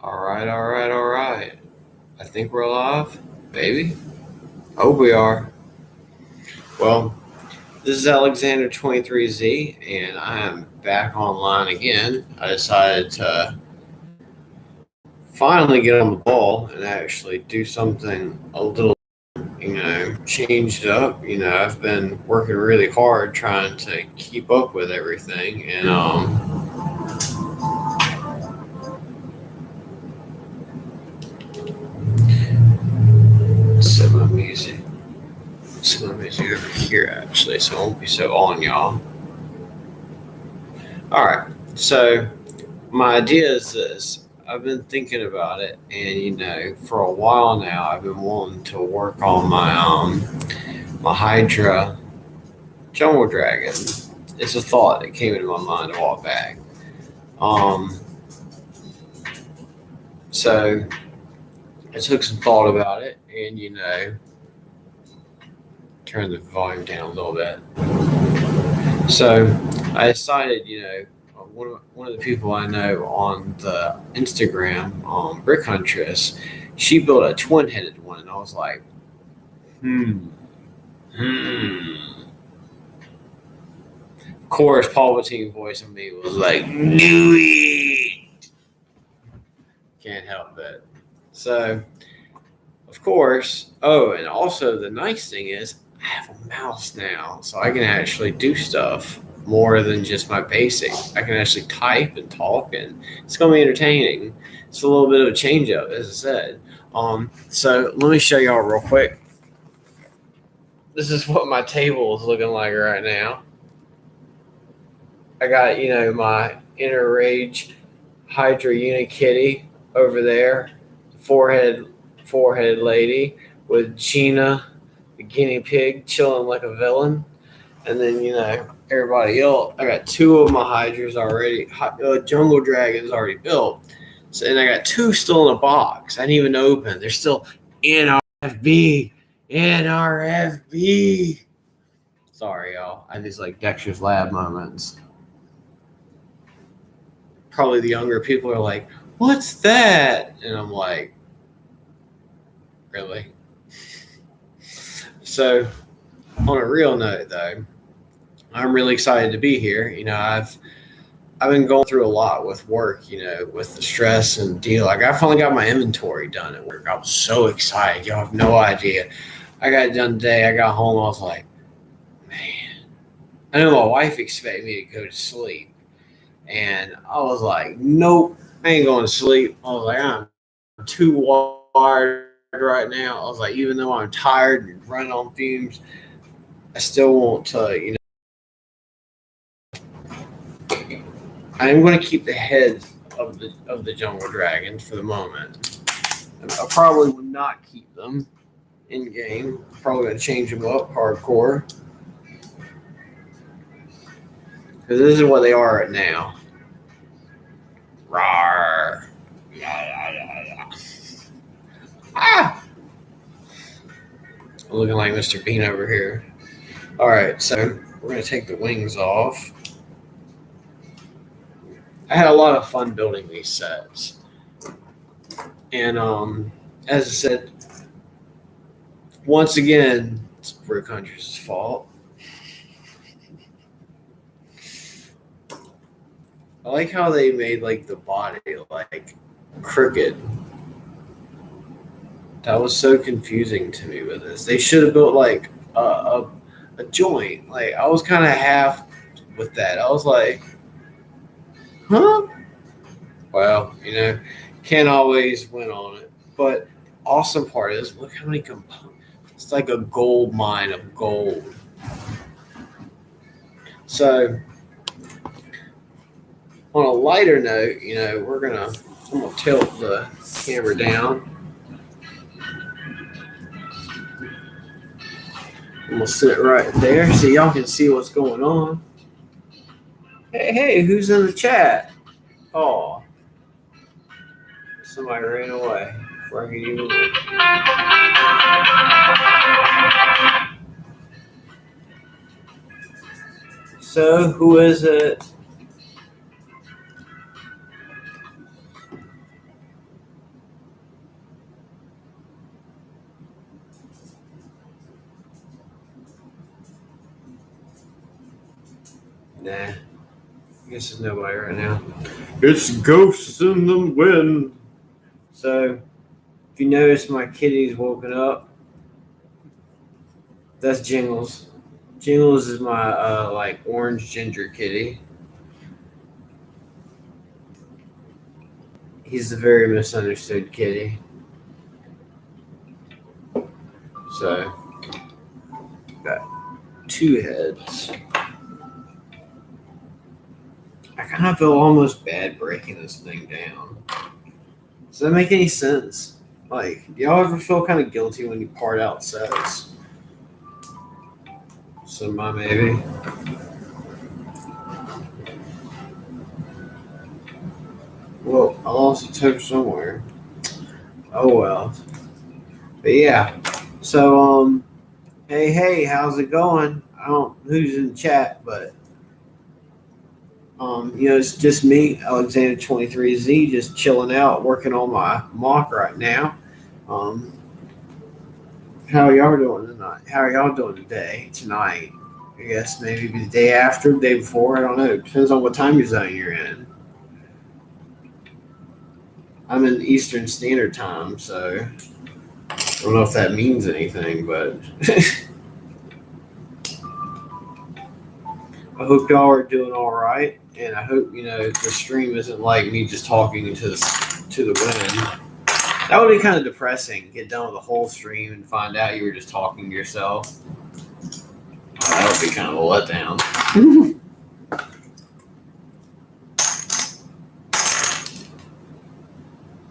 All right, all right, all right. I think we're live, baby. Hope we are. Well, this is Alexander 23Z, and I am back online again. I decided to finally get on the ball and actually do something a little, change it up. I've been working really hard trying to keep up with everything, and set my music. Set my music over here actually, so I won't be so on y'all. All right, so my idea is this. I've been thinking about it, and for a while now, I've been wanting to work on my Hydra jungle dragon. It's a thought that came into my mind a while back. Um, so I took some thought about it, and turn the volume down a little bit. So I decided, one of the people I know on the Instagram, Brick Huntress, she built a twin-headed one, and I was like, hmm. Of course, Palpatine voice in me was like, do it. Can't help it. So, of course. Oh, and also the nice thing is I have a mouse now, so I can actually do stuff more than just my basic. I can actually type and talk, and it's going to be entertaining. It's a little bit of a change up, as I said. So let me show y'all real quick. This is what my table is looking like right now. I got, my Inner Rage Hydra Unikitty over there, forehead lady with Gina, the guinea pig, chilling like a villain. And then, everybody else. I got two of my Hydras already, Jungle Dragons already built. So, and I got two still in a box. I didn't even open. They're still NRFB. NRFB. Sorry, y'all. I had these like Dexter's Lab moments. Probably the younger people are like, "What's that?" And I'm like, "Really?" So, on a real note, though, I'm really excited to be here. I've been going through a lot with work. With the stress and deal. Like I finally got my inventory done at work. I was so excited. Y'all have no idea. I got it done today. I got home. I was like, man. I know my wife expected me to go to sleep. And I was like, nope, I ain't going to sleep. I was like, I'm too wired right now. I was like, even though I'm tired and running on fumes, I still want to, I am going to keep the heads of the jungle dragons for the moment. I probably would not keep them in game. Probably going to change them up hardcore. Because this is what they are right now. Rawr. Ah! I'm looking like Mr. Bean over here. Alright, so we're going to take the wings off. I had a lot of fun building these sets. And as I said, once again, it's Brick Hunter's fault. I like how they made like the body like crooked. That was so confusing to me with this. They should have built like a joint. Like I was kind of half with that. I was like, huh? Well, can't always win on it. But awesome part is look how many components. It's like a gold mine of gold. So on a lighter note, I'm gonna tilt the camera down. I'm gonna sit right there so y'all can see what's going on. Hey, who's in the chat? Oh, somebody ran away before I could even look. So, who is it? Nah, I guess there's nobody right now. It's ghosts in the wind. So, if you notice, my kitty's woken up. That's Jingles. Jingles is my like orange ginger kitty. He's a very misunderstood kitty. So, got two heads. I kind of feel almost bad breaking this thing down. Does that make any sense? Like, do y'all ever feel kind of guilty when you part out sets? So my maybe. Well, I lost a toe somewhere. Oh well. But yeah. So hey, how's it going? I don't know who's in the chat, but it's just me, Alexander 23Z, just chilling out, working on my MOC right now. How y'all doing tonight? How are y'all doing tonight? I guess maybe the day after, the day before. I don't know. Depends on what time zone you're in. I'm in Eastern Standard Time, so I don't know if that means anything, but I hope y'all are doing all right, and I hope the stream isn't like me just talking to the wind. That would be kind of depressing. Get done with the whole stream and find out you were just talking to yourself. That would be kind of a letdown.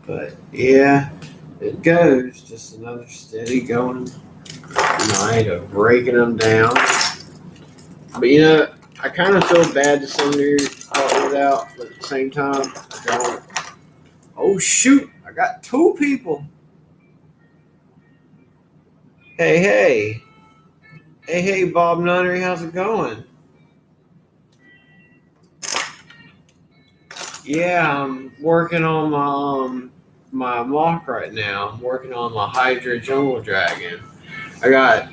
But yeah, it goes. Just another steady going night of breaking them down. But I kind of feel bad to send it out, but at the same time, I don't. Oh shoot! I got two people. Hey, Bob Nunnery, how's it going? Yeah, I'm working on my MOC right now. I'm working on my Hydra Jungle Dragon. I got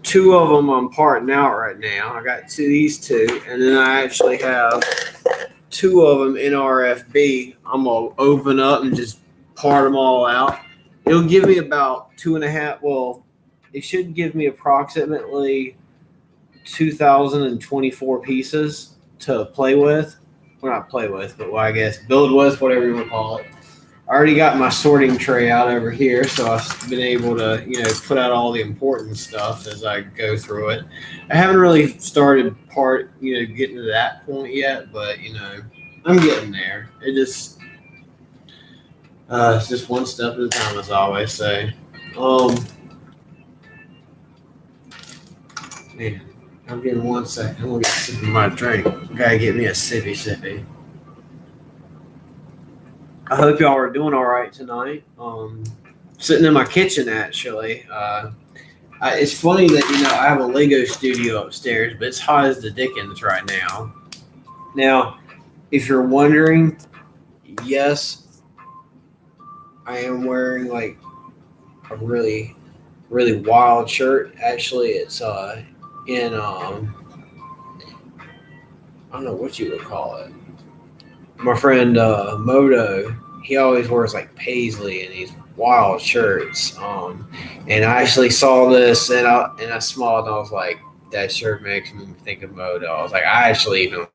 two of them I'm parting out right now. I got these two, and then I actually have two of them in RFB. I'm gonna open up and just part them all out. It'll give me about 2.5. Well, it should give me approximately 2,024 pieces to play with. Well, not play with, but I guess build with, whatever you want to call it. I already got my sorting tray out over here, so I've been able to, put out all the important stuff as I go through it. I haven't really started getting to that point yet, but, I'm getting there. It's just one step at a time, as I always say. Man, I'm getting 1 second. I'm going to get a sip of my drink. Gotta get me a sippy. I hope y'all are doing all right tonight. Sitting in my kitchen, actually. It's funny that, I have a Lego studio upstairs, but it's hot as the dickens right now. Now, if you're wondering, yes, I am wearing, like, a really, really wild shirt. Actually, it's in, I don't know what you would call it. My friend Moto, he always wears like paisley and these wild shirts. And I actually saw this and I smiled and I was like, that shirt makes me think of Moto. I was like, I actually even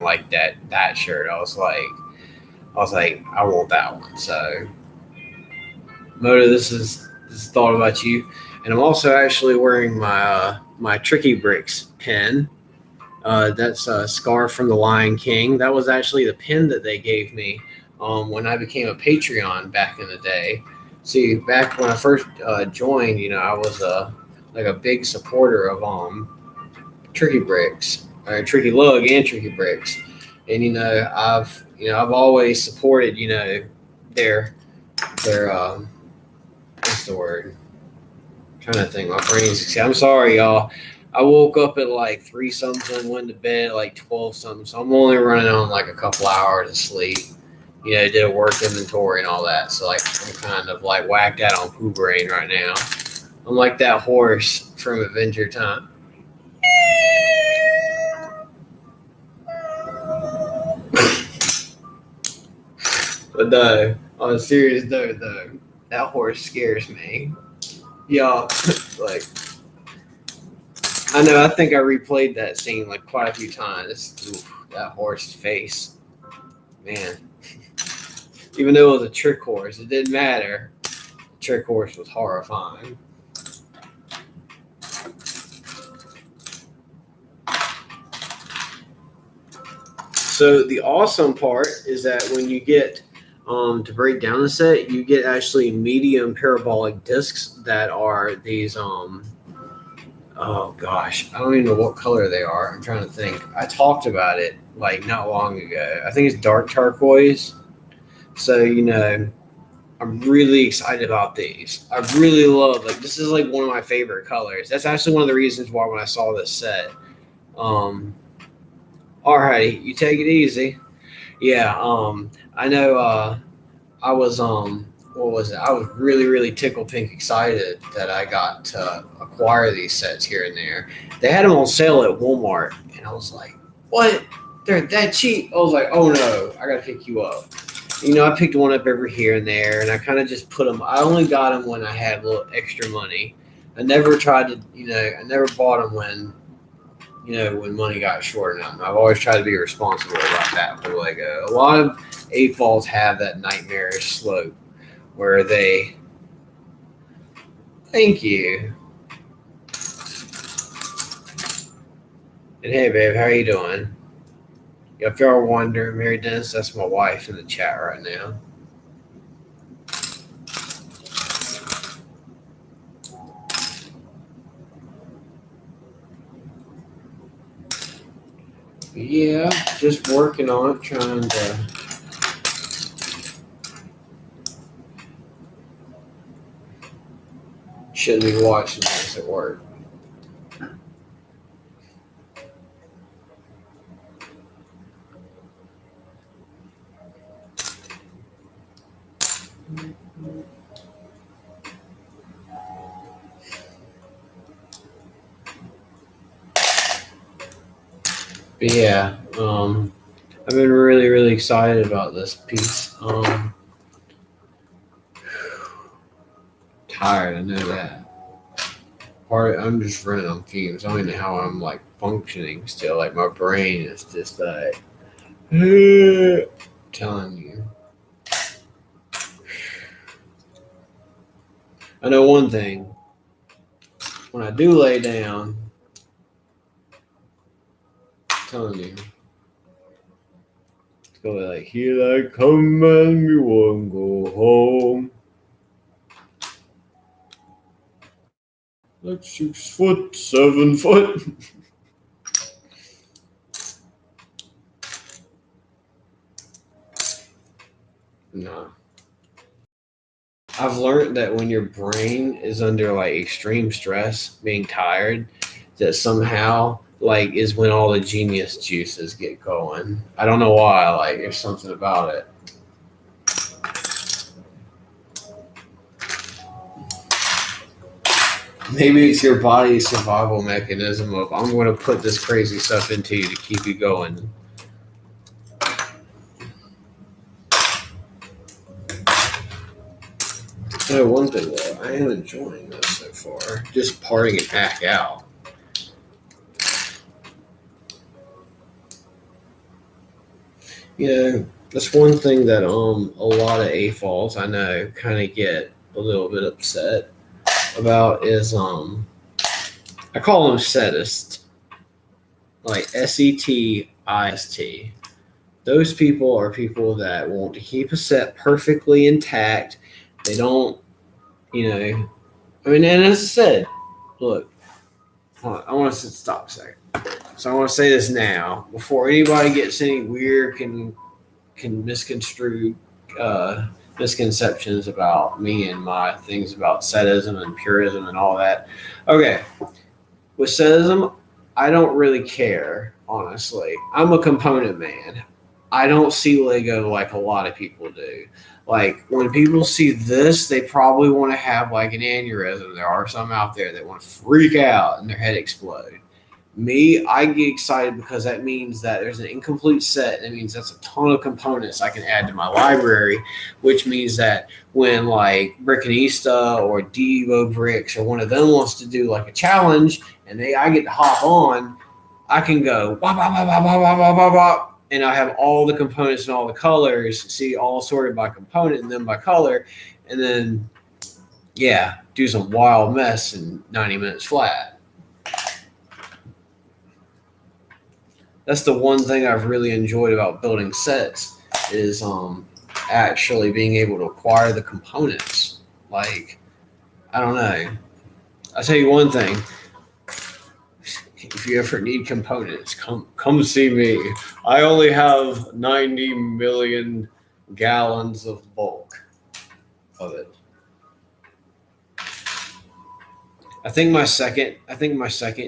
like that shirt. I was like, I want that one. So Moto, this is thought about you. And I'm also actually wearing my my Tricky Bricks pen. That's a scarf from the Lion King. That was actually the pin that they gave me when I became a Patreon back in the day. See, back when I first joined, I was like a big supporter of Tricky Bricks, Tricky Lug, and Tricky Bricks, and I've always supported their what's the word? I'm trying to think. My brain's. I'm sorry, y'all. I woke up at like 3 something, went to bed at like 12 something. So I'm only running on like a couple hours of sleep. Did a work inventory and all that. So like I'm kind of like whacked out on poo brain right now. I'm like that horse from Adventure Time. But no, on a serious note, though, that horse scares me. Yeah, like I know. I think I replayed that scene like quite a few times. Oof, that horse's face, man. Even though it was a trick horse, it didn't matter. The trick horse was horrifying. So the awesome part is that when you get to break down the set, you get actually medium parabolic discs that are these oh gosh, I don't even know what color they are. I'm trying to think. I talked about it like not long ago. I think it's dark turquoise. So I'm really excited about these. I really love this is like one of my favorite colors. That's actually one of the reasons why when I saw this set. Alrighty, you take it easy. Yeah, I know I was what was it? I was really, really tickle pink excited that I got to acquire these sets here and there. They had them on sale at Walmart, and I was like, "What? They're that cheap?" I was like, "Oh no, I gotta pick you up." I picked one up every here and there, and I kind of just put them. I only got them when I had a little extra money. I never tried to, I never bought them when money got short enough. I've always tried to be responsible about that with Lego. A lot of AFOLs have that nightmarish slope where they. Thank you. And hey, babe, how you doing? If y'all are wondering, Mary Dennis, that's my wife in the chat right now. Yeah, just working on it, trying to. Shouldn't be watching this at work. But yeah, I've been really, really excited about this piece. Tired, I know that. I'm just running on fumes. I don't even know how I'm like functioning still. Like my brain is just like telling you. I know one thing. When I do lay down, I'm telling you, it's gonna be like, here I come and me won't go home. Like 6 foot, 7 foot. No. I've learned that when your brain is under like extreme stress, being tired, that somehow like is when all the genius juices get going. I don't know why, like there's something about it. Maybe it's your body's survival mechanism of I'm going to put this crazy stuff into you to keep you going. One thing though, I am enjoying this so far. Just parting it back out. That's one thing that a lot of AFOLs I know kind of get a little bit upset about is I call them setists, like SETIST. Those people are people that want to keep a set perfectly intact. They don't, and as I said, look, I want to stop a second. So I want to say this now before anybody gets any weird can misconstrue misconceptions about me and my things about setism and purism and all that. Okay, with setism, I don't really care, honestly. I'm a component man. I don't see Lego like a lot of people do. Like when people see this, they probably want to have like an aneurysm. There are some out there that want to freak out and their head explode. Me, I get excited because that means that there's an incomplete set. That means that's a ton of components I can add to my library, which means that when like Brickanista or Devo Bricks or one of them wants to do like a challenge and I get to hop on, I can go wah, wah, wah, wah, wah, wah, wah, wah, wah, and I have all the components and all the colors, see all sorted by component and then by color, and then yeah, do some wild mess in 90 minutes flat. That's the one thing I've really enjoyed about building sets is actually being able to acquire the components. Like, I don't know. I'll tell you one thing. If you ever need components, come see me. I only have 90 million gallons of bulk of it. I think my second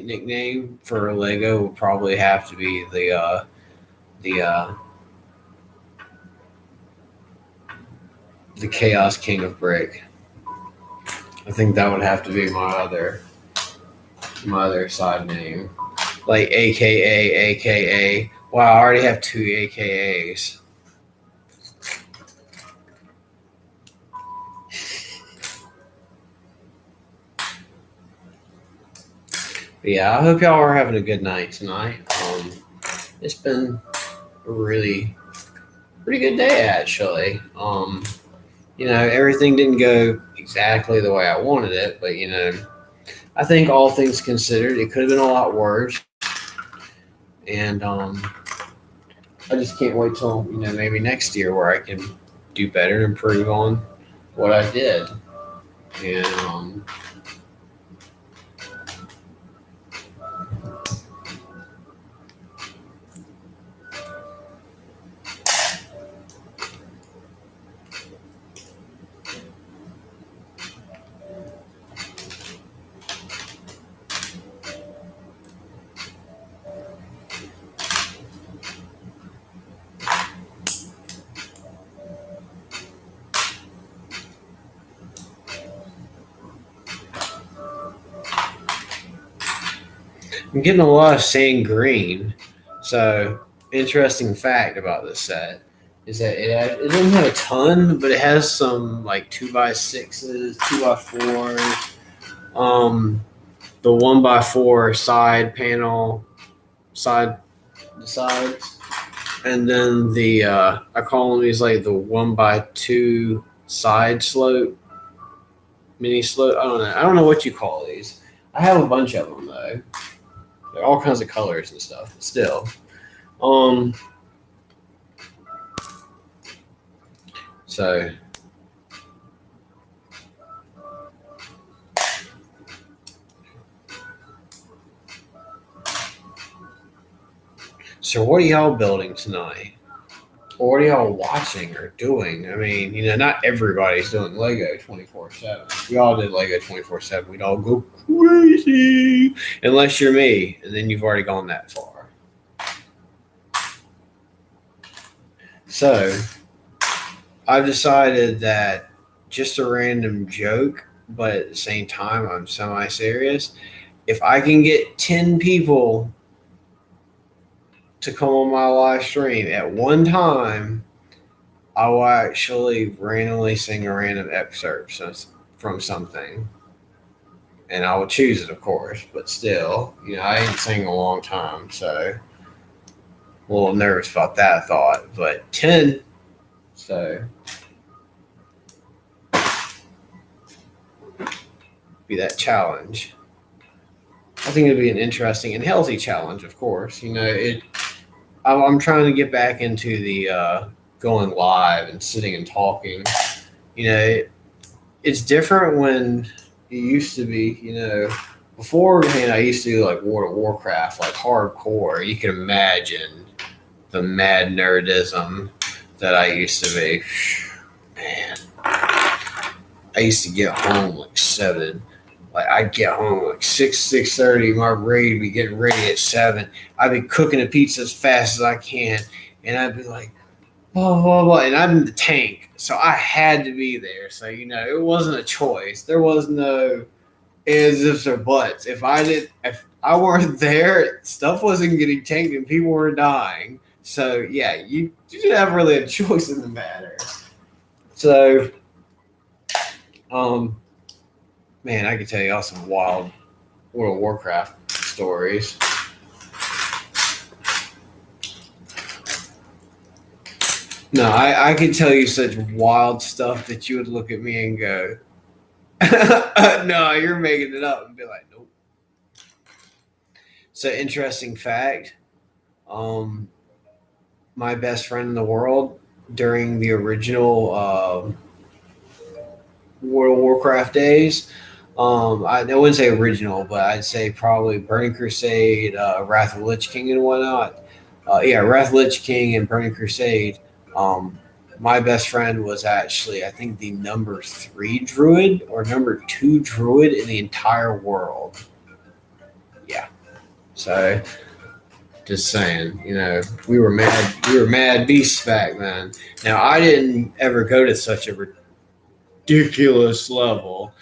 nickname for Lego will probably have to be the Chaos King of Brick. I think that would have to be my other side name, like AKA. Wow, I already have 2 AKAs. But yeah, I hope y'all are having a good night tonight. It's been a really pretty good day actually. Everything didn't go exactly the way I wanted it, but I think all things considered, it could have been a lot worse. And I just can't wait till maybe next year where I can do better and improve on what I did. And I'm getting a lot of sand green. So, interesting fact about this set is that it doesn't have a ton, but it has some like 2x6s, 2x4s, the 1x4 side panel, the sides, and then I call them these like the 1x2 side slope, mini slope. I don't know what you call these. I have a bunch of them though. They're all kinds of colors and stuff, but still. So what are y'all building tonight? Or what are y'all watching or doing? I mean, not everybody's doing Lego 24/7. If we all did Lego 24/7, we'd all go crazy. Unless you're me, and then you've already gone that far. So, I've decided that just a random joke, but at the same time, I'm semi-serious. If I can get 10 people to come on my live stream at one time, I will actually randomly sing a random excerpt from something. And I will choose it, of course, but still, I ain't sing in a long time, so a little nervous about that thought. But 10, so be that challenge. I think it'd be an interesting and healthy challenge, of course. I'm trying to get back into the going live and sitting and talking. It's different when it used to be, beforehand I used to do like World of Warcraft, like hardcore. You can imagine the mad nerdism that I used to be. Man, I used to get home like 7. Like I'd get home like 6:30. My raid would be getting ready at 7. I'd be cooking a pizza as fast as I can, and I'd be like, blah blah blah. And I'm in the tank, so I had to be there. So it wasn't a choice. There was no ifs, ifs or buts. If I weren't there. Stuff wasn't getting taken. People were dying. So yeah, you didn't have really a choice in the matter. So, um, man, I could tell y'all some wild World of Warcraft stories. No, I could tell you such wild stuff that you would look at me and go, "No, you're making it up," and be like, "Nope." So, interesting fact. Um, my best friend in the world during the original World of Warcraft days. I wouldn't say original, but I'd say probably Burning Crusade, Wrath of the Lich King, and whatnot. Yeah, Wrath of the Lich King and Burning Crusade. Um, my best friend was actually, I think, the number 3 druid or number 2 druid in the entire world. Yeah. So, just saying, we were mad beasts back then. Now, I didn't ever go to such a ridiculous level.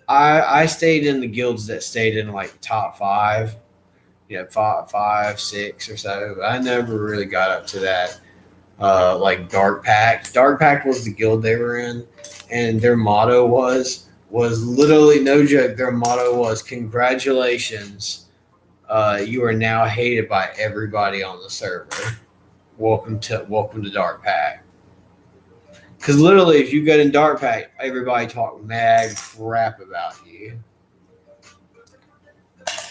I stayed in the guilds that stayed in like top 5, five, 6 or so. I never really got up to that. Like Dark Pact. Dark Pact was the guild they were in, and their motto was literally, no joke. Their motto was, "Congratulations, you are now hated by everybody on the server. Welcome to Dark Pact." Because literally, if you get in Dark Pact, everybody talk mad crap about you.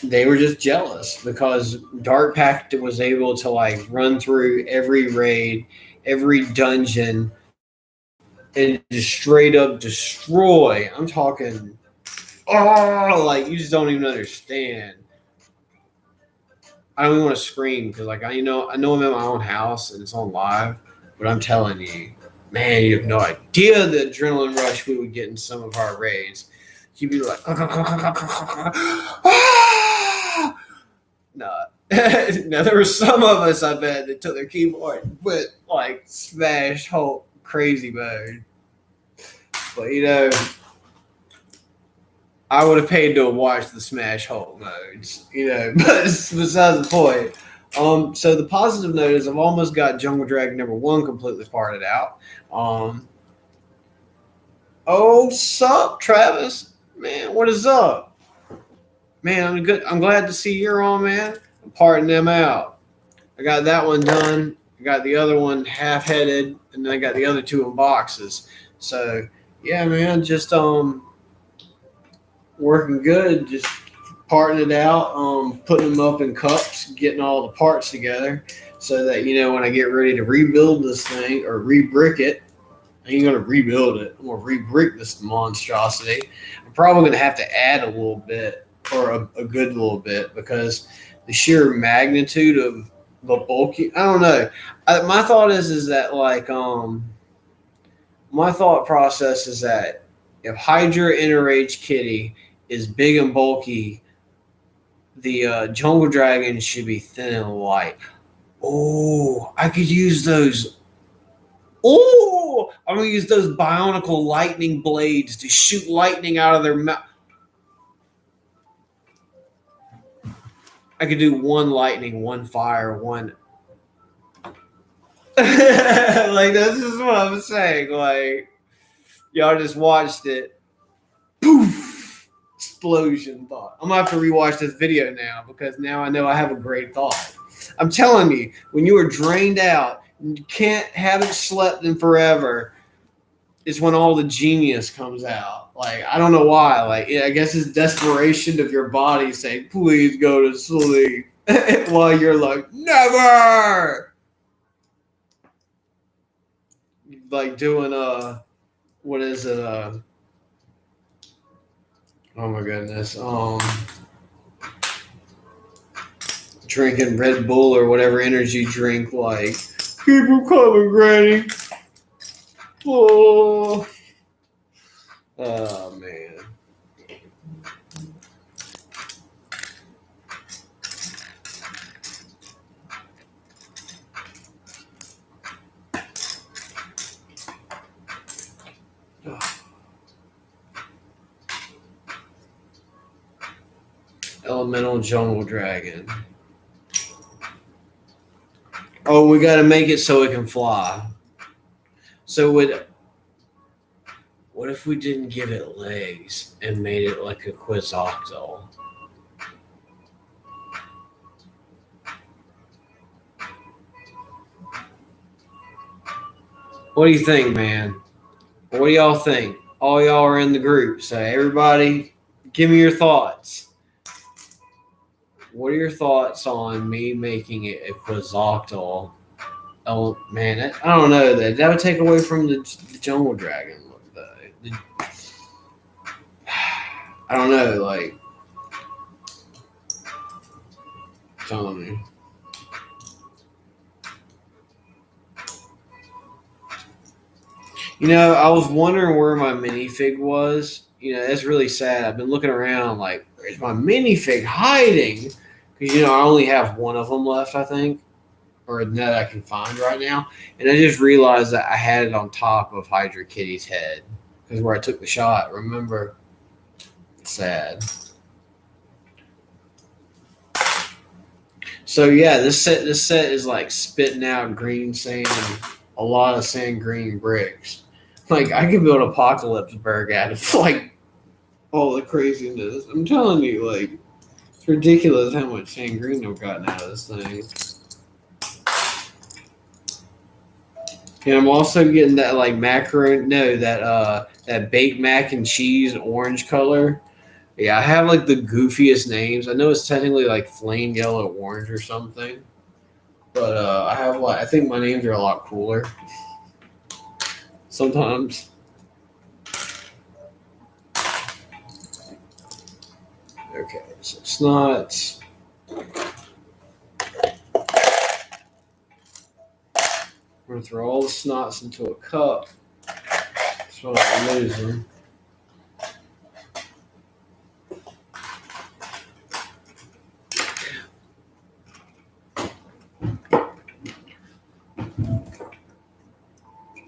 They were just jealous because Dark Pact was able to like run through every raid, every dungeon, and just straight up destroy. I'm talking, like you just don't even understand. I don't even want to scream because, like, I know I'm in my own house and it's on live, but I'm telling you, man, you have no idea the adrenaline rush we would get in some of our raids. You'd be like, no. Now there were some of us, I bet, that took their keyboard and went like smash Hulk crazy mode. But I would have paid to watch the Smash Hulk modes, but it's besides the point. So the positive note is I've almost got Jungle Dragon number 1 completely parted out. Oh, sup, Travis? Man, what is up? Man, I'm good. I'm glad to see you're on, man. I'm parting them out. I got that one done. I got the other one half-headed, and then I got the other 2 in boxes. So yeah, man, just working good, just parting it out, putting them up in cups, getting all the parts together so that, when I get ready to rebuild this thing or re-brick it, I ain't going to rebuild it. I'm going to re-brick this monstrosity. I'm probably going to have to add a little bit or a good little bit because the sheer magnitude of the bulky, I don't know. My thought is that like, my thought process is that if Hydra Enraged Kitty is big and bulky, the Jungle Dragon should be thin and light. Oh, I could use those. Oh, I'm going to use those bionicle lightning blades to shoot lightning out of their mouth. I could do 1 lightning, 1 fire, 1. Like, this is what I'm saying. Like, y'all just watched it. Poof! Explosion thought. I'm going to have to rewatch this video now because now I know I have a great thought. I'm telling you, when you are drained out, you haven't slept in forever, is when all the genius comes out. Like, I don't know why. Like, I guess it's desperation of your body saying, "Please go to sleep," while you're like, "Never." Like doing what is it? Oh my goodness. Drinking Red Bull or whatever energy drink. Like, "Keep them coming, Granny." Oh man. Elemental jungle dragon. Oh, we got to make it so it can fly. So what if we didn't give it legs and made it like a Quetzalcoatl? What do you think, man? What do y'all think? All y'all are in the group, so everybody, give me your thoughts. What are your thoughts on me making it a Quetzalcoatl? Oh man, I don't know. That would take away from the jungle dragon look, though. I don't know, like, telling me. You know, I was wondering where my minifig was. You know, that's really sad. I've been looking around, like, where's my minifig hiding? Because, you know, I only have one of them left, I think, or that I can find right now. And I just realized that I had it on top of Hydra Kitty's head because where I took the shot. Remember? Sad. So yeah, this set is like spitting out green sand, a lot of sand green bricks. Like I could build Apocalypse Berg out of like all the craziness. I'm telling you, like it's ridiculous how much sand green I've gotten out of this thing. And I'm also getting that like that baked mac and cheese orange color. Yeah, I have like the goofiest names. I know it's technically like flame yellow orange or something, but I have like I think my names are a lot cooler. Sometimes. Okay, so snots. We're gonna throw all the snots into a cup. So I lose them.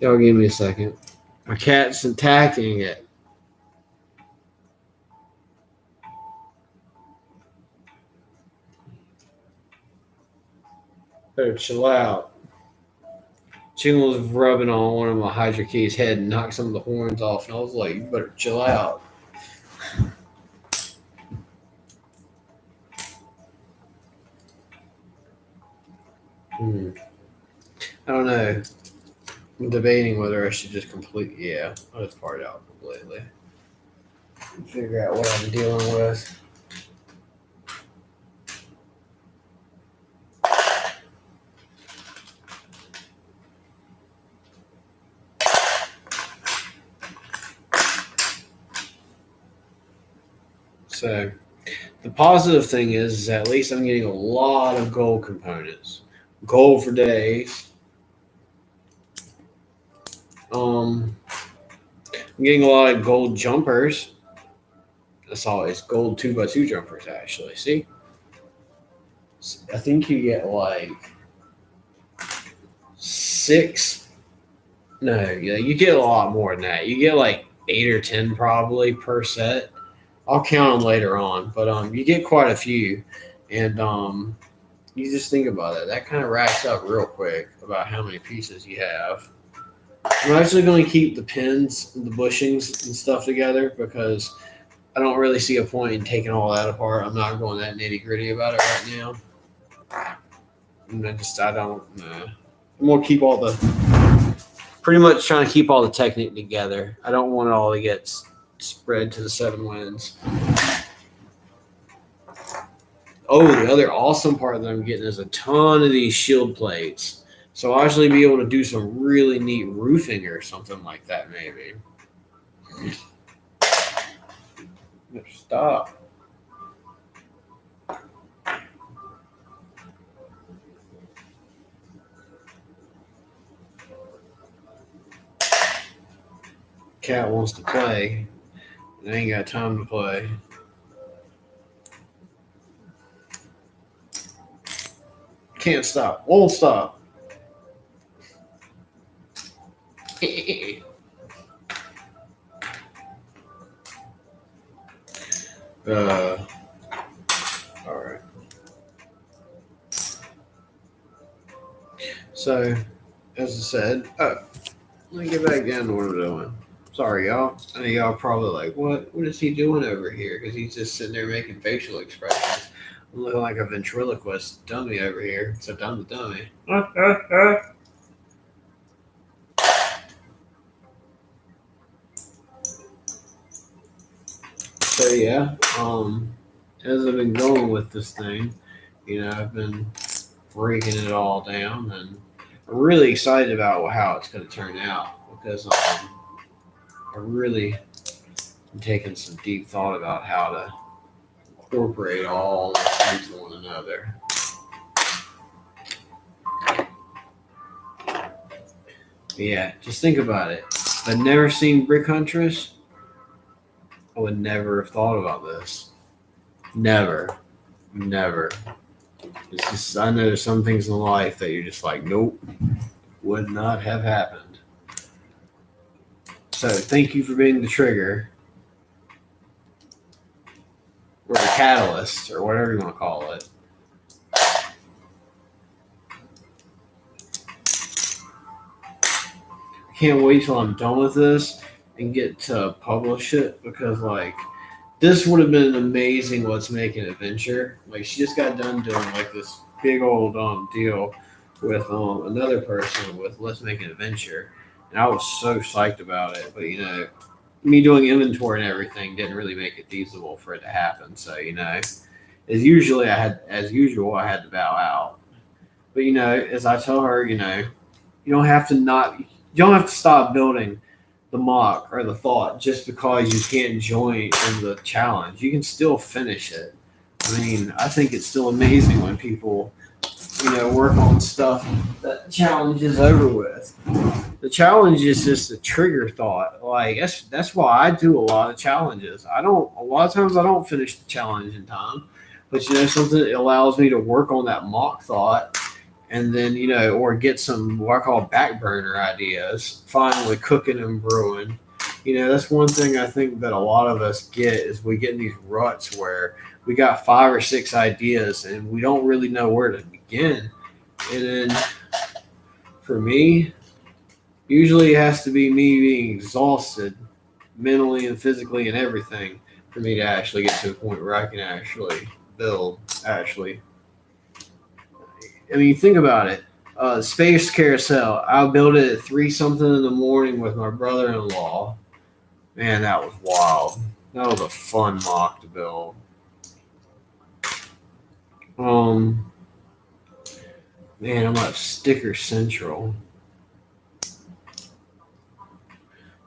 Y'all give me a second. My cat's attacking it. Better chill out. Chicken was rubbing on one of my Hydra Key's head and knocked some of the horns off, and I was like, you better chill out. I don't know. I'm debating whether I should just I'll just part it out completely. Figure out what I'm dealing with. So the positive thing is at least I'm getting a lot of gold components. Gold for days. I'm getting a lot of gold jumpers. That's always gold 2x2 jumpers, actually. See? I think you get like 6. No, yeah, you get a lot more than that. You get like 8 or 10 probably per set. I'll count them later on, but you get quite a few, and you just think about it. That kind of racks up real quick about how many pieces you have. I'm actually going to keep the pins, the bushings, and stuff together because I don't really see a point in taking all that apart. I'm not going that nitty gritty about it right now. And I don't. Nah. I'm going to keep pretty much trying to keep all the technique together. I don't want it all to get spread to the 7 winds. Oh, the other awesome part that I'm getting is a ton of these shield plates. So I'll actually be able to do some really neat roofing or something like that, maybe. Stop. Cat wants to play. I ain't got time to play. Can't stop. Won't stop. So, as I said, let me get back down to what I'm doing. Sorry, y'all. I know y'all probably like, what is he doing over here? Because he's just sitting there making facial expressions. I'm looking like a ventriloquist dummy over here, except I'm the dummy. So yeah, as I've been going with this thing, I've been breaking it all down, and I'm really excited about how it's going to turn out because I really am taking some deep thought about how to incorporate all the things into one another. But yeah, just think about it. If I'd never seen Brick Huntress, I would never have thought about this. Never. Never. It's just, I know there's some things in life that you're just like, nope, would not have happened. So thank you for being the trigger, or the catalyst, or whatever you want to call it. I can't wait till I'm done with this and get to publish it because, like, this would have been an amazing Let's Make an Adventure. Like, she just got done doing, like, this big old deal with another person with Let's Make an Adventure. And I was so psyched about it. But, me doing inventory and everything didn't really make it feasible for it to happen. So, as usual, I had to bow out. But, as I tell her, you don't have to stop building the MOC or the thought just because you can't join in the challenge. You can still finish it. I mean, I think it's still amazing when people, work on stuff that the challenge is over with. The challenge is just a trigger thought. Like that's why I do a lot of challenges. A lot of times I don't finish the challenge in time, but something that allows me to work on that MOC thought and then or get some what I call back burner ideas finally cooking and brewing. That's one thing I think that a lot of us get is we get in these ruts where we got 5 or 6 ideas and we don't really know where to begin. And then for me, usually it has to be me being exhausted mentally and physically and everything for me to actually get to a point where I can actually build. I mean, think about it. Space Carousel. I built it at 3 something in the morning with my brother-in-law. Man, that was wild. That was a fun MOC to build. Man, I'm at Sticker Central.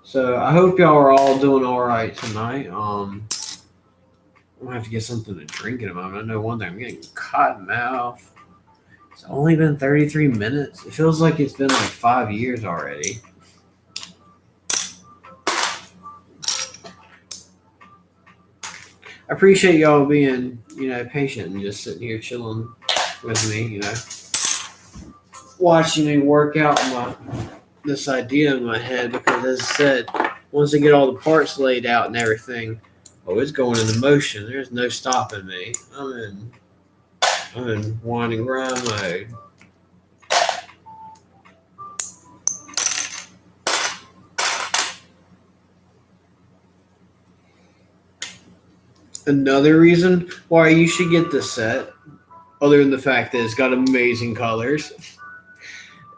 So I hope y'all are all doing all right tonight. I'm gonna have to get something to drink in a moment. I know one thing, I'm getting cotton mouth. It's only been 33 minutes. It feels like it's been like 5 years already. I appreciate y'all being, patient and just sitting here chilling with me, watching me work out this idea in my head because, as I said, once I get all the parts laid out and everything, it's going into motion. There's no stopping me. I'm in winding grind mode. Another reason why you should get this set, other than the fact that it's got amazing colors,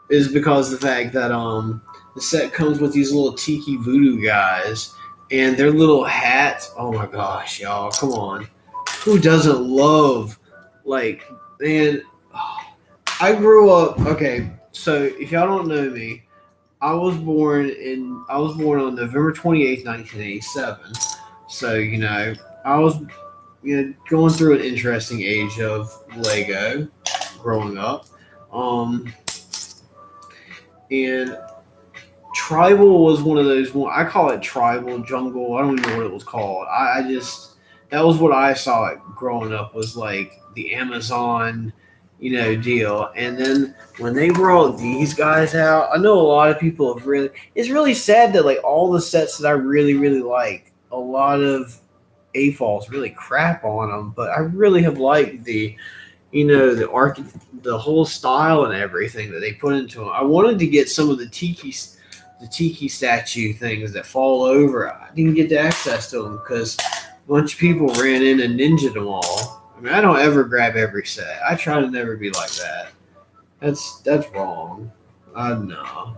is because of the fact that the set comes with these little tiki voodoo guys and their little hats. Oh my gosh, y'all, come on. Who doesn't love, man, I grew up, okay, so if y'all don't know me, I was born on November 28th, 1987. So, I was going through an interesting age of Lego growing up. And Tribal was one of those, I call it Tribal Jungle. I don't even know what it was called. That was what I saw it growing up, was like the Amazon, deal. And then when they brought these guys out, I know a lot of people have it's really sad that like all the sets that I really, really like, a lot of AFOLs really crap on them, but I really have liked the, the whole style and everything that they put into them. I wanted to get some of the tiki statue things that fall over. I didn't get the access to them because a bunch of people ran in and ninja them all. I mean, I don't ever grab every set. I try to never be like that. That's wrong. No.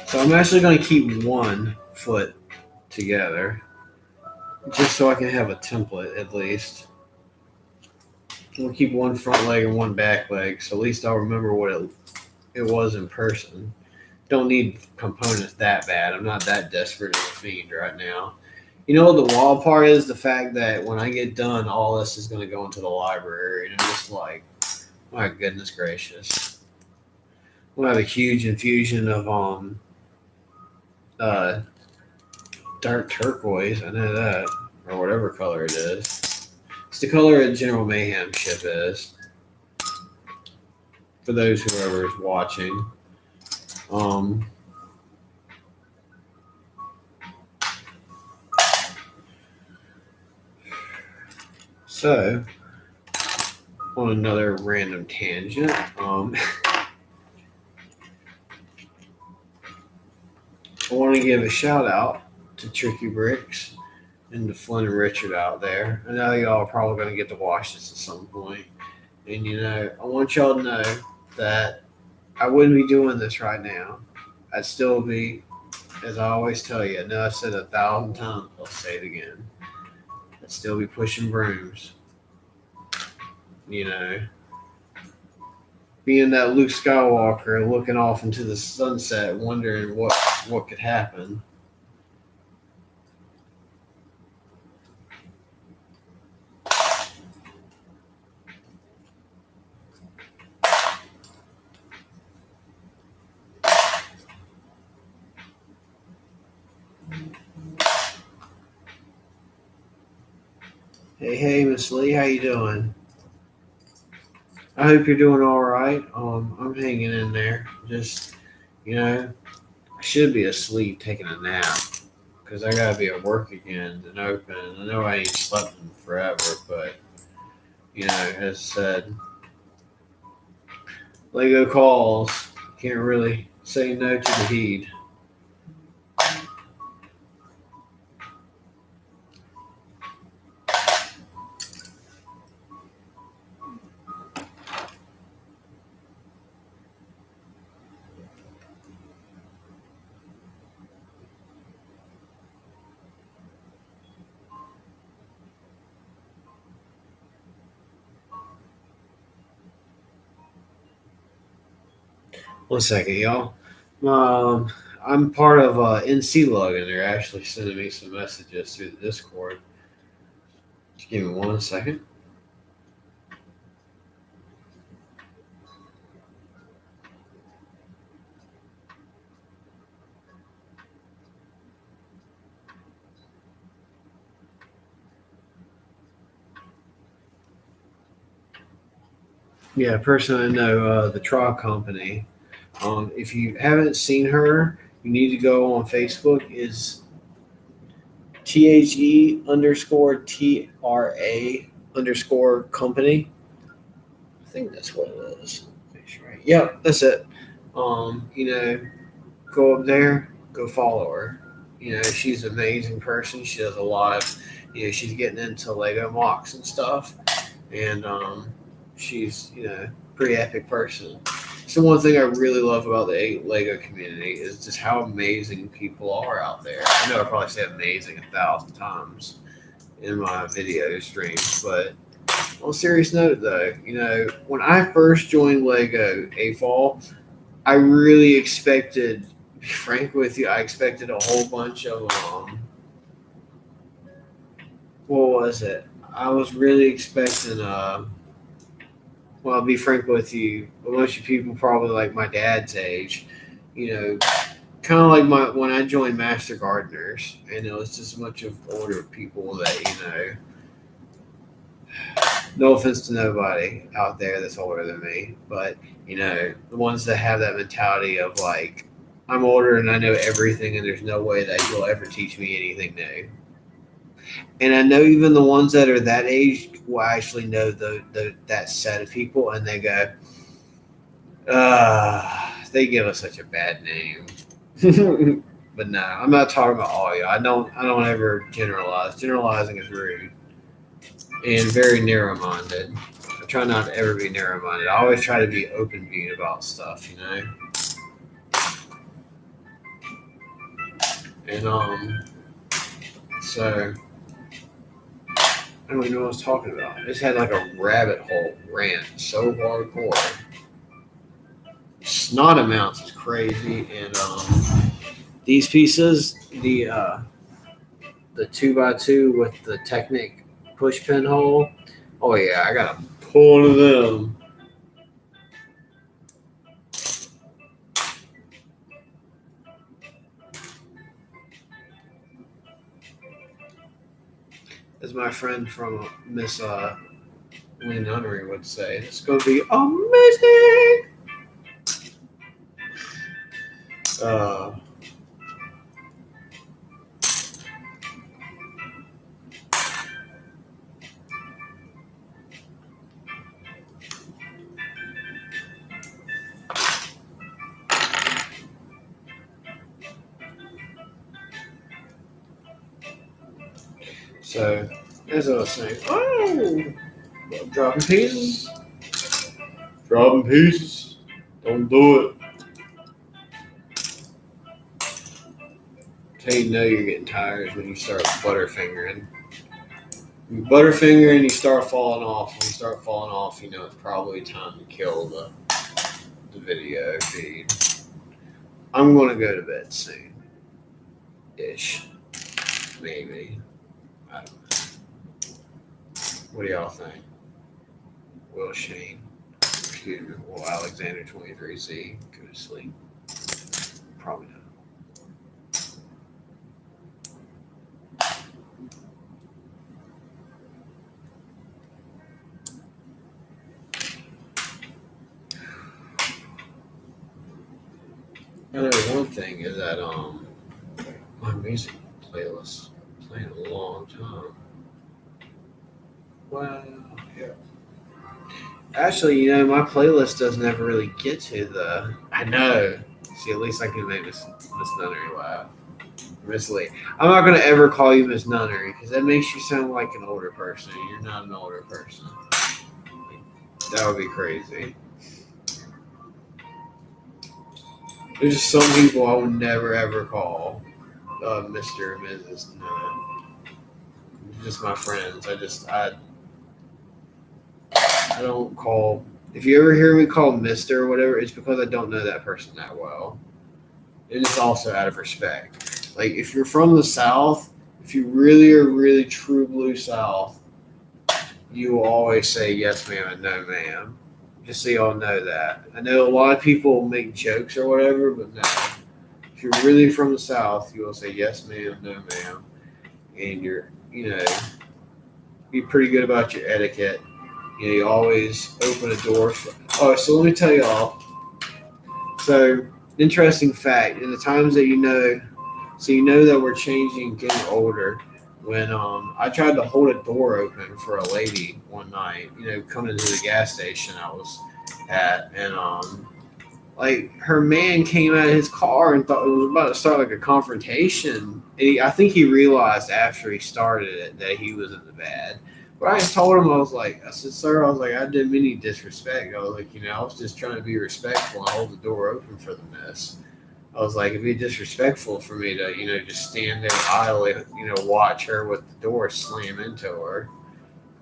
So I'm actually going to keep one foot together, just so I can have a template at least. We'll keep one front leg and one back leg, so at least I'll remember what it was in person. Don't need components that bad. I'm not that desperate of a fiend right now. You know what the wild part is? The fact that when I get done, all this is going to go into the library, and I'm just like, my goodness gracious. We'll have a huge infusion of dark turquoise. I know that, or whatever color it is. It's the color a General Mayhem ship is. For those whoever is watching. So, on another random tangent, I want to give a shout out to Tricky Bricks and to Flynn and Richard out there. I know y'all are probably going to get to watch this at some point. And, I want y'all to know that I wouldn't be doing this right now. I'd still be, as I always tell you, I know I said 1,000 times, I'll say it again. I'd still be pushing brooms. Being that Luke Skywalker looking off into the sunset, wondering what could happen. Hey, Miss Lee, how you doing? I hope you're doing all right. I'm hanging in there. Just, I should be asleep taking a nap because I gotta be at work again and open. I know I ain't slept in forever, but as said, Lego calls. Can't really say no to the heat. One second, y'all. I'm part of NC Lug, and they're actually sending me some messages through the Discord. Just give me 1 second. Yeah, person I know, the Trial Company. If you haven't seen her, you need to go on Facebook. Is THE_TRA_company. I think that's what it is. Right. Yep, that's it. Go up there, go follow her. She's an amazing person. She does a lot of, she's getting into Lego MOCs and stuff. And she's, pretty epic person. So one thing I really love about the Lego community is just how amazing people are out there. I know I probably say amazing 1,000 times in my video streams, but on a serious note though, when I first joined Lego AFOL, I really expected, to be frank with you, I expected a whole bunch of what was it? I was really expecting well, I'll be frank with you, a bunch of people probably like my dad's age, kind of like when I joined Master Gardeners, and it was just a bunch of older people that, no offense to nobody out there that's older than me, but, the ones that have that mentality of like, I'm older and I know everything, and there's no way that you'll ever teach me anything new. And I know even the ones that are that age will actually know that set of people, and they go, they give us such a bad name. But no, I'm not talking about all you. I don't ever generalize. Generalizing is rude and very narrow-minded. I try not to ever be narrow-minded. I always try to be open-viewed about stuff, you know. And so I don't even know what I was talking about. I just had like a rabbit hole rant, so hardcore. Snot amounts is crazy, and these pieces, the 2x2 with the Technic push pin hole. Oh yeah, I got a ton of them. As my friend from Miss Wayne Nunnery would say, it's going to be amazing. So, as I was saying, dropping pieces. Dropping pieces. Don't do it. That's how you know you're getting tired is when you start butterfingering. You butterfinger and you start falling off. When you start falling off, you know it's probably time to kill the video feed. I'm going to go to bed soon. Ish. Maybe. I don't know. What do y'all think? Will Shane, excuse me, will Alexander 23Z go to sleep? Probably not. Another one thing is that my music playlist playing a long time. Wow. Yeah. Actually, you know, my playlist doesn't ever really get to the. I know. See, at least I can make Miss Nunnery laugh. Miss Lee. I'm not gonna ever call you Miss Nunnery because that makes you sound like an older person. You're not an older person. That would be crazy. There's just some people I would never ever call Mr. or Mrs. No. Just my friends. I don't call. If you ever hear me call Mr. or whatever, it's because I don't know that person that well. And it's also out of respect. Like if you're from the South, if you really are really true blue South, you will always say yes ma'am and no ma'am. Just so y'all know that. I know a lot of people make jokes or whatever, but no. If you're really from the South, you will say yes ma'am, no ma'am. And you're, you know, be pretty good about your etiquette. You know, you always open a door. So let me tell y'all. So, interesting fact, in the times that you know, so you know that we're changing, getting older. When I tried to hold a door open for a lady one night, you know, coming into the gas station I was at, and like her man came out of his car and thought it was about to start like a confrontation. And I think he realized after he started it that he was in the bad. But I told him, I said, sir, I didn't mean any disrespect. I was like, you know, I was just trying to be respectful and hold the door open for the miss. I was like, it'd be disrespectful for me to, you know, just stand there idly, you know, watch her with the door slam into her.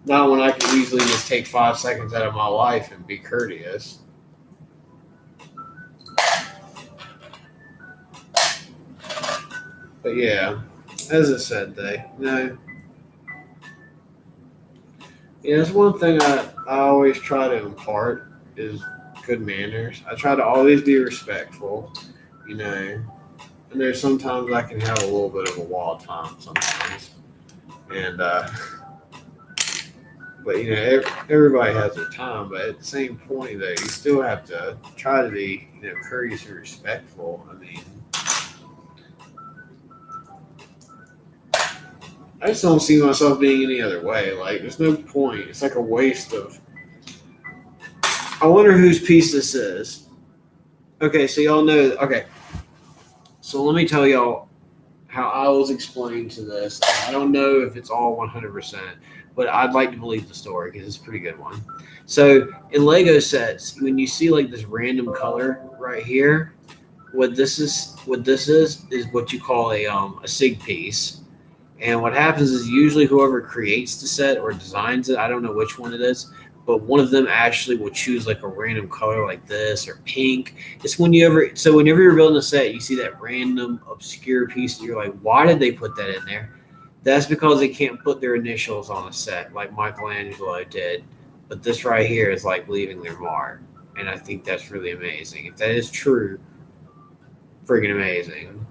Not when I could easily just take 5 seconds out of my life and be courteous. But yeah, as I said, it's one thing I always try to impart is good manners. I try to always be respectful, you know. And there's sometimes I can have a little bit of a wild time sometimes. And But everybody has their time. But at the same point, though, you still have to try to be courteous and respectful. I mean, I just don't see myself being any other way. Like, there's no point. It's like a waste of. I wonder whose piece this is. Okay, so y'all know. Okay, so let me tell y'all how I was explained to this. I don't know if it's all 100%, but I'd like to believe the story because it's a pretty good one. So in Lego sets, when you see like this random color right here, what this is what you call a sig piece. And what happens is usually whoever creates the set or designs it, I don't know which one it is, but one of them actually will choose like a random color like this or pink. It's whenever you're building a set, you see that random obscure piece and you're like, why did they put that in there? That's because they can't put their initials on a set like Michelangelo did. But this right here is like leaving their mark. And I think that's really amazing. If that is true, freaking amazing.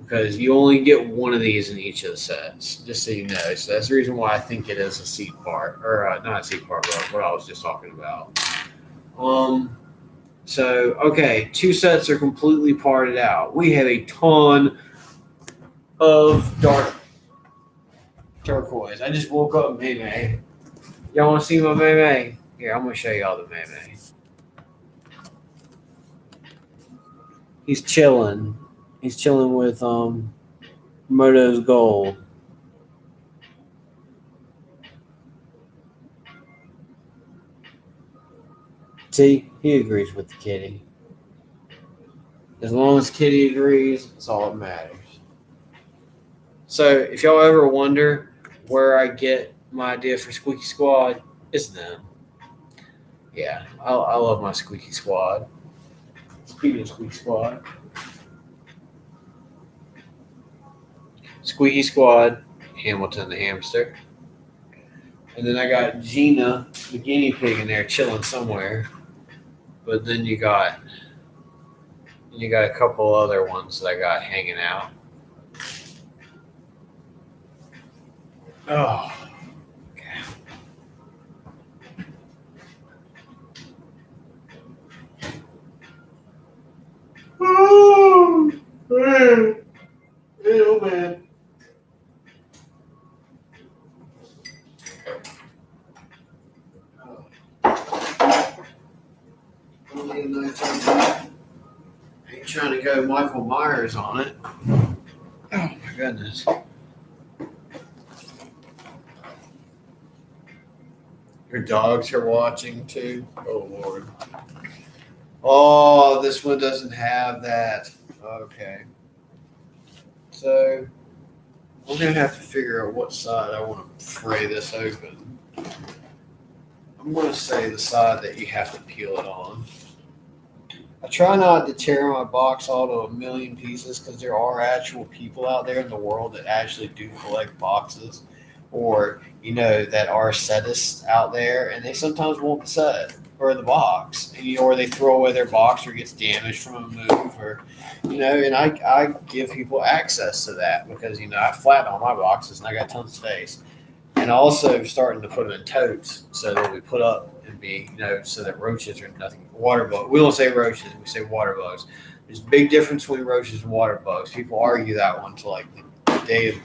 Because you only get one of these in each of the sets, just so you know. So that's the reason why I think it is a seed part, or not a seed part, but what I was just talking about. So, okay, 2 sets are completely parted out. We have a ton of dark turquoise. I just woke up May. Y'all want to see my May? Here, I'm going to show y'all the May. He's chilling. He's chilling with Moto's Gold. See, he agrees with the kitty. As long as Kitty agrees, that's all that matters. So if y'all ever wonder where I get my idea for Squeaky Squad, it's them. Yeah, I love my Squeaky Squad. Speaking of Squeaky Squad. Squeaky Squad, Hamilton the hamster. And then I got Gina, the guinea pig, in there chilling somewhere. But then you got a couple other ones that I got hanging out. Oh, okay. Oh, man. Oh, man. I ain't trying to go Michael Myers on it. Oh my goodness. Your dogs are watching too? Oh Lord. Oh, this one doesn't have that. Okay. So I'm gonna have to figure out what side I want to fray this open. I'm going to say the side that you have to peel it on. I try not to tear my box all to a million pieces because there are actual people out there in the world that actually do collect boxes, or that are setists out there, and they sometimes want the set or the box, and or they throw away their box or gets damaged from a move, or and I give people access to that because I flatten all my boxes and I got tons of space. And also starting to put them in totes so that we put up and be, so that roaches are nothing. Water bugs. We don't say roaches, we say water bugs. There's a big difference between roaches and water bugs. People argue that one to like the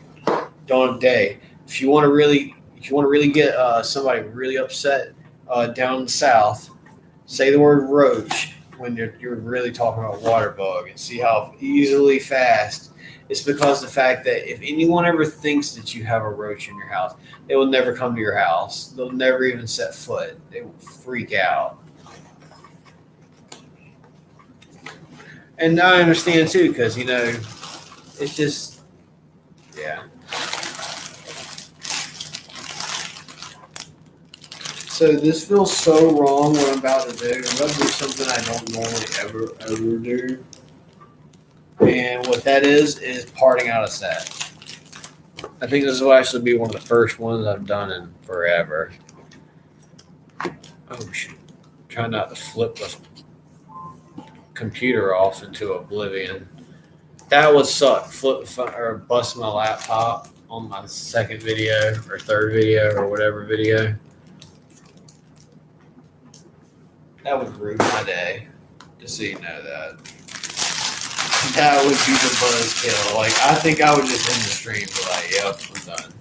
dawn of day. If you want to really get somebody really upset down in the south, say the word roach when you're really talking about water bug, and see how easily fast. It's because the fact that if anyone ever thinks that you have a roach in your house, they will never come to your house. They'll never even set foot. They will freak out. And I understand too, because it's just, yeah. So this feels so wrong what I'm about to do. I'm about to do something I don't normally ever do. And what that is parting out a set. I think this will actually be one of the first ones I've done in forever. Oh, shoot. Try not to flip the computer off into oblivion. That would suck. Or bust my laptop on my second video or third video or whatever video. That would ruin my day. Just so you know that. That would be the buzzkill. Like, I think I would just end the stream and be like, yep, I'm done.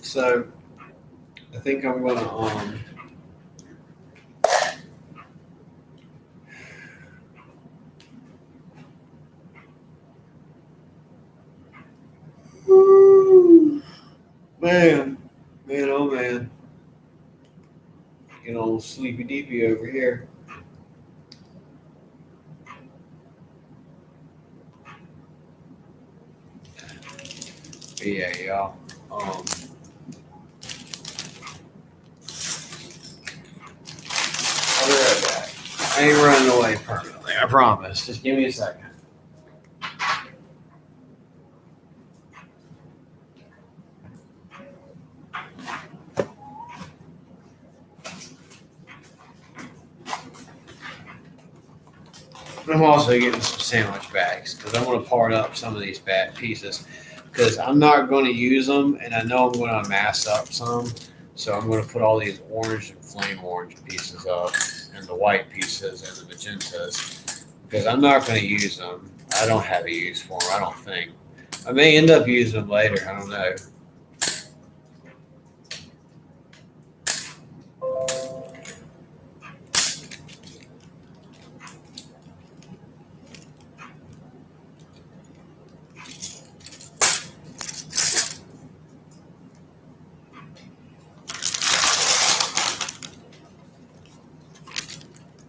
So, I think I'm gonna man, oh man, getting all sleepy deepy over here. But yeah, y'all. I'll be right back. I ain't running away permanently. I promise. Just give me a second. I'm also getting some sandwich bags because I want to part up some of these bad pieces because I'm not going to use them and I know I'm going to mass up some. So I'm going to put all these orange and flame orange pieces up and the white pieces and the magentas because I'm not going to use them. I don't have a use for them, I don't think. I may end up using them later. I don't know.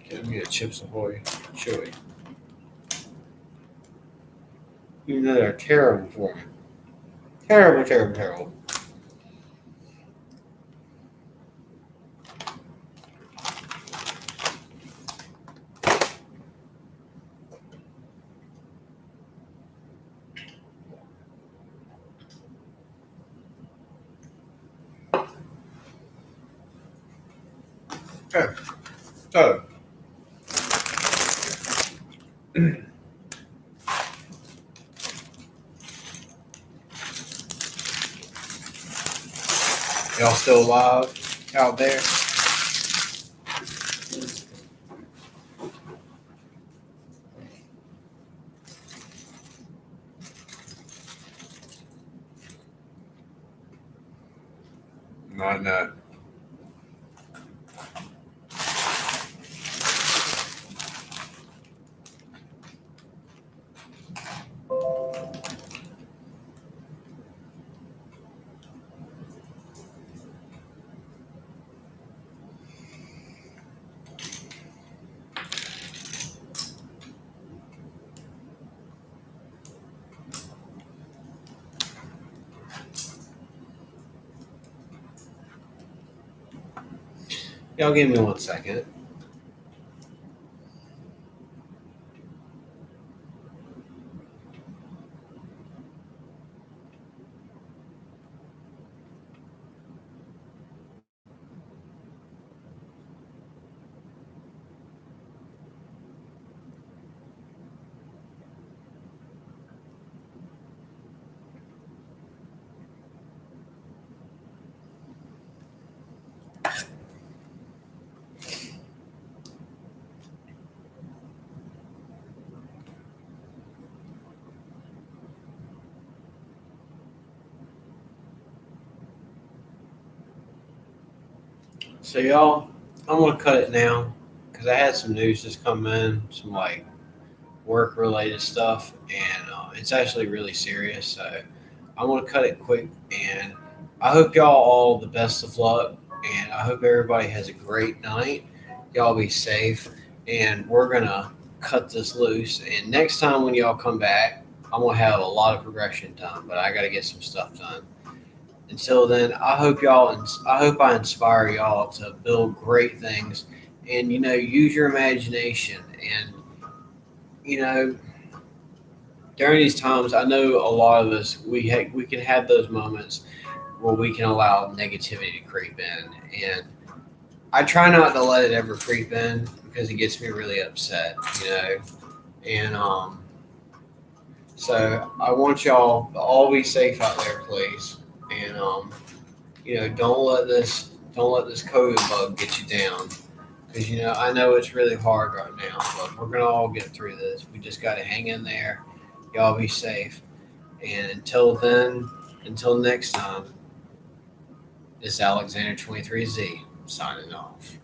Give me a Chips Ahoy Chewy. Even though they're terrible for me. Terrible, terrible, terrible. Okay. So, y'all still alive out there? Not know. Y'all give me 1 second. So y'all, I'm gonna cut it now because I had some news just come in, some like work related stuff, and it's actually really serious. So I'm gonna cut it quick, and I hope y'all all the best of luck, and I hope everybody has a great night. Y'all be safe, and we're gonna cut this loose. And next time when y'all come back, I'm gonna have a lot of progression done, but I gotta get some stuff done. Until then, I hope y'all. I hope I inspire y'all to build great things, and use your imagination. And you know, during these times, I know a lot of us we can have those moments where we can allow negativity to creep in, and I try not to let it ever creep in because it gets me really upset, And so I want y'all to all be safe out there, please. And don't let this COVID bug get you down. Because I know it's really hard right now, but we're gonna all get through this. We just gotta hang in there. Y'all be safe. And until then, until next time, this is Alexander 23Z signing off.